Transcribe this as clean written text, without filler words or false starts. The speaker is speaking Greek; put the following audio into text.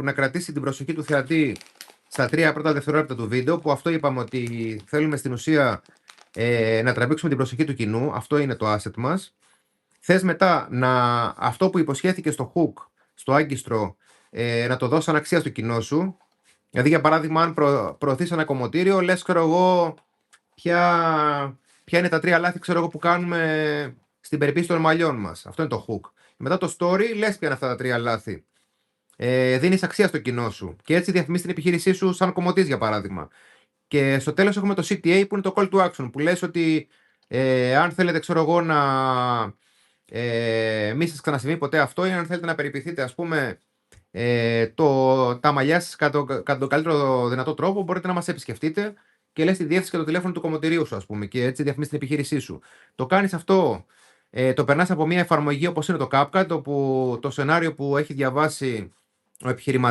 να κρατήσει την προσοχή του θεατή στα 3 πρώτα δευτερόλεπτα του βίντεο, που αυτό είπαμε ότι θέλουμε στην ουσία να τραβήξουμε την προσοχή του κοινού. Αυτό είναι το asset μας. Θες μετά αυτό που υποσχέθηκε στο hook, στο άγκιστρο, να το δώσει σαν αξία στο κοινό σου. Δηλαδή, για παράδειγμα, αν προωθείς ένα κομμωτήριο, λες, ξέρω εγώ, ποια είναι τα 3 λάθη, ξέρω εγώ, που κάνουμε στην περιποίηση των μαλλιών μας. Αυτό είναι το hook. Μετά το story, λες ποια είναι αυτά τα 3 λάθη. Δίνεις αξία στο κοινό σου. Και έτσι διαφημίσεις την επιχείρησή σου σαν κομμωτής, για παράδειγμα. Και στο τέλος έχουμε το CTA, που είναι το call to action, που λες ότι αν θέλετε, ξέρω εγώ, να μη σας ξανασυμβεί ποτέ αυτό, ή αν θέλετε να περιποιηθείτε, ας πούμε, τα μαλλιά σας κατά τον καλύτερο δυνατό τρόπο, μπορείτε να μας επισκεφτείτε και λες τη διεύθυνση και το τηλέφωνο του κομμωτηρίου σου, ας πούμε, και έτσι διαφημίσεις την επιχείρησή σου. Το κάνεις αυτό, το περνάς από μια εφαρμογή όπως είναι το CapCut, όπου το σενάριο που έχει διαβάσει ο επιχειρηματίας